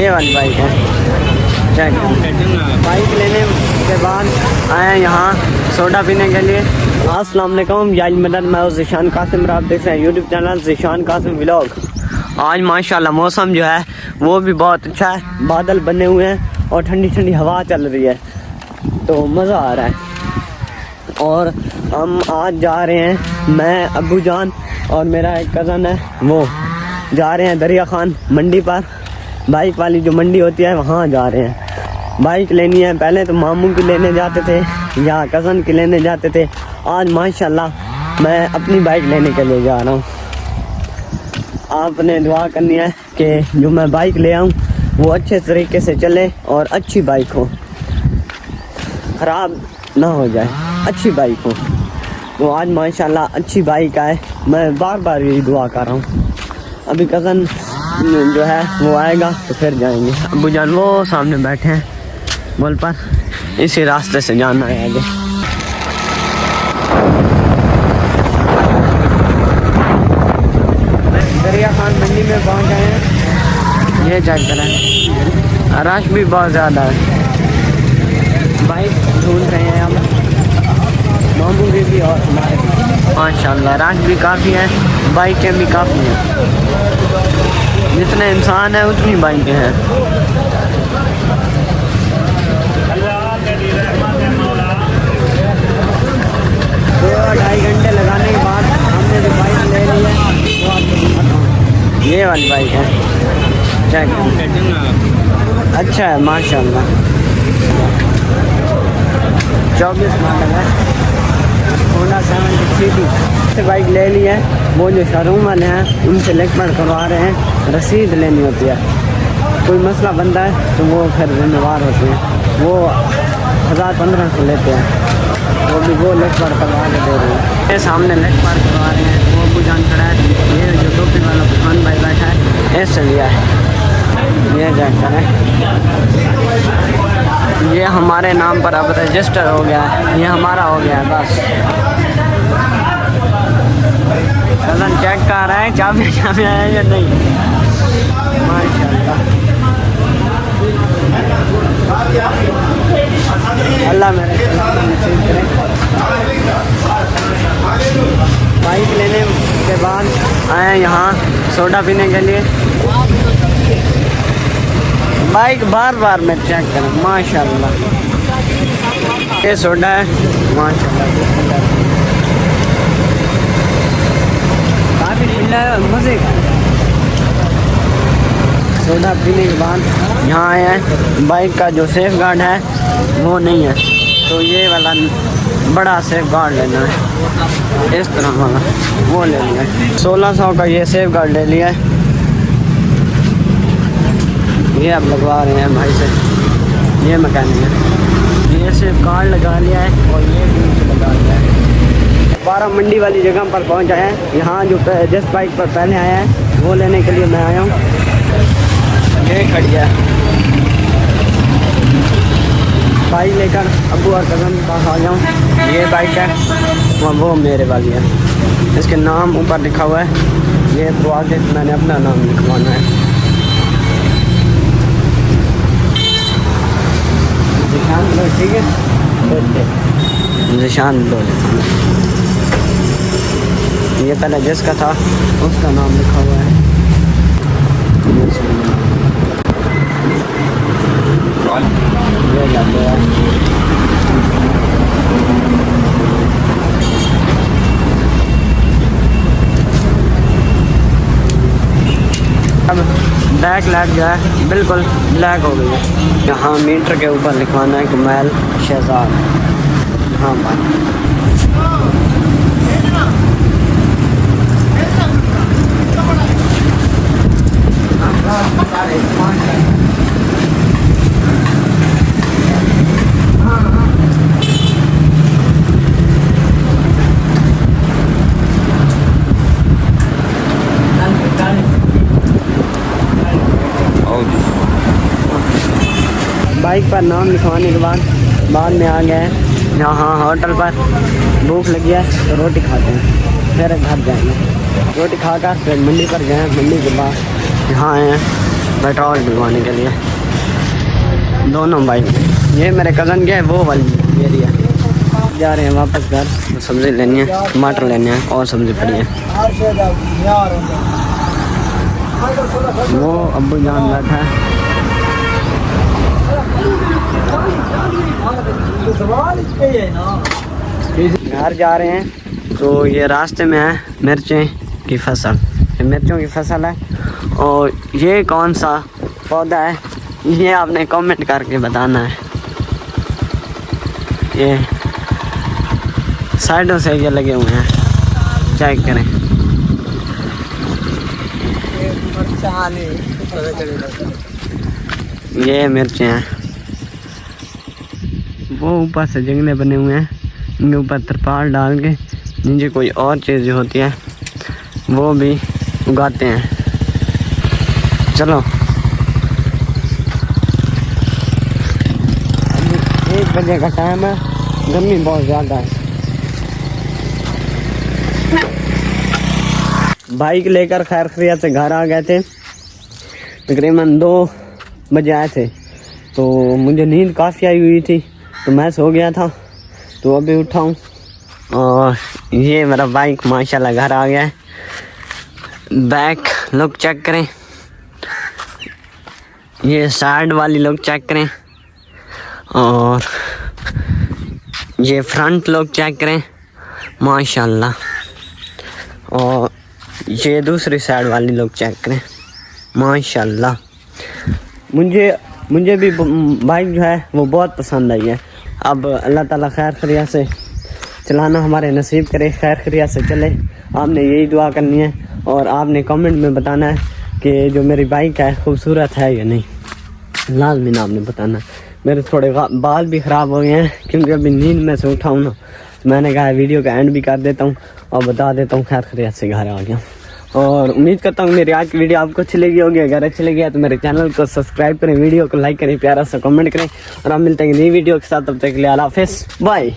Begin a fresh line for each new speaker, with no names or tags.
ये वाली बाइक है। चेक बाइक लेने के बाद आए यहाँ सोडा पीने के लिए। अस्सलाम वालेकुम यार मदद, मैं ज़ीशान कासिम, आप देख रहे हैं YouTube channel Zeeshan Qasim vlog. आज माशाल्लाह मौसम जो है वो भी बहुत अच्छा है, बादल बने हुए हैं और ठंडी ठंडी हवा चल रही है, तो मज़ा आ रहा है। और हम आज जा रहे हैं, मैं, अब्बू जान और मेरा एक कज़न है, वो जा रहे हैं दरिया खान मंडी पर। बाइक वाली जो मंडी होती है वहाँ जा रहे हैं। बाइक लेनी है। पहले तो मामू की लेने जाते थे या कज़न की लेने जाते थे। आज माशाल्लाह मैं अपनी बाइक लेने के लिए जा रहा हूँ। आपने दुआ करनी है कि जो मैं बाइक ले आऊँ वो अच्छे तरीके से चले और अच्छी बाइक हो, ख़राब ना हो जाए, अच्छी बाइक हो। तो आज माशाल्लाह अच्छी बाइक आए, मैं बार बार यही दुआ कर रहा हूँ। अभी कज़न जो है वो आएगा तो फिर जाएंगे। अब्बू जान वो सामने बैठे हैं बोल पर, इसी रास्ते से जाना है आगे। दरिया खान मंडी में पहुंच गए हैं। ये चेक करें, रश भी बहुत ज़्यादा है। बाइक ढूंढ रहे हैं हम, मामू के भी और हमारे भी। माशाल्लाह रश भी काफ़ी है, बाइकें भी काफ़ी हैं। जितने इंसान हैं उतनी बाइकें हैं। 2-2.5 घंटे लगाने के बाद हमने जो बाइक ले ली है वो आपको दिखाता हूँ। ये वाली बाइक है, चेक अच्छा है माशाल्लाह। 24 मॉडल है, होंडा 760 से बाइक ले ली है। वो जो शोरूम वाले हैं उनसे लेकर करवा रहे हैं, रसीद लेनी होती है। कोई मसला बनता है तो वो फिर जिम्मेवार होते हैं, वो 1000-1500 लेते हैं, वो भी वो लेकर करवा के दे रहे हैं। ये सामने लेकर करवा रहे हैं, वो अब्बू जान खड़ा है। ये जो टोपी वाला दुकान भाई बैठा है, ऐसे लिया है। ये जाकर है, ये हमारे नाम पर अब रजिस्टर हो गया है, ये हमारा हो गया है बस। कज़न चेक कर रहा है चाबी है या नहीं। माशाल्लाह, अल्लाह मेरे नसीब करे। बाइक लेने के बाद आए यहाँ सोडा पीने के लिए। बाइक बार बार मैं चेक करूँ, माशाल्लाह ये सोडा है माशाल्लाह, काफ़ी ठंडा है, मज़े का। सोडा पीने के बाद यहाँ आए हैं। बाइक का जो सेफ गार्ड है वो नहीं है, तो ये वाला बड़ा सेफ गार्ड लेना है, इस तरह वाला वो ले लिया है। 1600 का ये सेफ गार्ड ले लिया है। ये अब लगवा रहे हैं भाई से, ये मैकेनिक है। ये सेफ गार्ड लगा लिया है और ये भी लगा लिया है। 12 मंडी वाली जगह पर पहुंच आए हैं। यहाँ जो जिस बाइक पर पहले आया है वो लेने के लिए मैं आया हूँ। ये खड़ी है बाइक लेकर, अब्बू और कज़न के पास आ जाऊँ। ये बाइक है, वो मेरे वाली है, इसके नाम ऊपर लिखा हुआ है। ये तो आगे मैंने अपना नाम लिखवाना है। ज़ीशान लो, ठीक है, ज़ीशान लो। ये पहले जिसका था उसका नाम लिखा हुआ है। ये लग रहा है। अब बैक लाइट जो है बिल्कुल ब्लैक हो गई है। यहाँ मीटर के ऊपर लिखवाना है कि मैल शहजाद। हाँ भाई, बाइक पर नाम लिखवाने के बाद में आ गए यहाँ होटल पर। भूख लगी है तो रोटी खाते हैं, फिर घर जाएंगे। रोटी खाकर फिर मंडी पर गए। मंडी के बाद यहाँ आए हैं पेट्रोल डलवाने के लिए। दोनों बाइक, ये मेरे कज़न के है, वो वाली मेरी है। जा रहे हैं वापस घर, सब्ज़ी लेनी है, टमाटर लेने हैं और सब्ज़ी पड़ी है। वो अब्बू जान बैठा है। घर जा रहे हैं तो ये रास्ते में है मिर्चें की फसल, ये मिर्चों की फसल है। और ये कौन सा पौधा है ये आपने कमेंट करके बताना है। ये साइडों से ये लगे हुए हैं, चेक करें। ये मिर्चें हैं, वो ऊपर से जंगले बने हुए हैं, इनके ऊपर तिरपाल डाल के नीचे कोई और चीज़ जो होती है वो भी उगाते हैं। चलो 1 बजे का टाइम है, गर्मी बहुत ज़्यादा है। बाइक लेकर खैर खैरियत से घर आ गए थे, तकरीबन 2 बजे आए थे। तो मुझे नींद काफ़ी आई हुई थी तो मैं सो गया था, तो अभी उठा हूँ और ये मेरा बाइक माशाल्लाह घर आ गया है। बैक लुक चेक करें, ये साइड वाली लुक चेक करें और ये फ्रंट लुक चेक करें माशाल्लाह। और ये दूसरी साइड वाली लुक चेक करें माशाल्लाह। मुझे भी बाइक जो है वो बहुत पसंद आई है। अब अल्लाह ताला खैर खैरियत से चलाना हमारे नसीब करे, खैर खैरियत से चले। आपने यही दुआ करनी है और आपने कमेंट में बताना है कि जो मेरी बाइक है खूबसूरत है या नहीं, लाजमी आपने बताना। मेरे थोड़े बाल भी ख़राब हो गए हैं क्योंकि अभी नींद में से उठा हूँ ना, तो मैंने कहा वीडियो का एंड भी कर देता हूँ और बता देता हूँ खैर खैरियत से घर आ गया। और उम्मीद करता हूँ मेरी आज की वीडियो आपको अच्छी लगी होगी। अगर अच्छी लगी है तो मेरे चैनल को सब्सक्राइब करें, वीडियो को लाइक करें, प्यारा सा कमेंट करें और आप मिलते हैं नई वीडियो के साथ। तब तक के लिए अल्लाह हाफ़िज़, बाय।